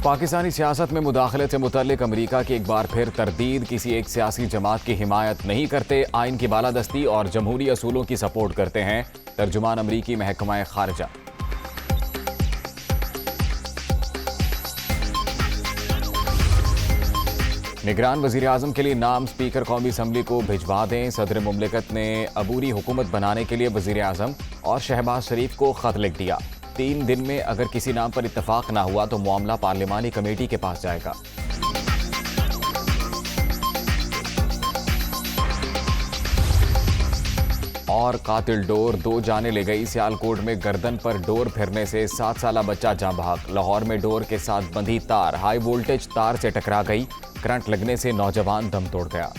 पाकिस्तानी सियासत में मुदाखलत से मुतल्लिक अमरीका की एक बार फिर तरदीद। किसी एक सियासी जमात की हिमायत नहीं करते, आइन की बालादस्ती और जमहूरी असूलों की सपोर्ट करते हैं। तर्जुमान अमरीकी महकमा खारजा। निगरान वज़ीर आज़म के लिए नाम स्पीकर कौमी असम्बली को भिजवा दें। सदर मुमलिकत ने अबूरी हुकूमत बनाने के लिए वज़ीर आज़म और शहबाज शरीफ को खत लिख दिया। 3 दिन में अगर किसी नाम पर इत्तफाक ना हुआ तो मामला पार्लिमानी कमेटी के पास जाएगा। और कातिल डोर 2 जाने ले गई। सियालकोट में गर्दन पर डोर फिरने से 7 साला बच्चा जाँ बहक। लाहौर में डोर के साथ बंधी तार हाई वोल्टेज तार से टकरा गई। करंट लगने से नौजवान दम तोड़ गया।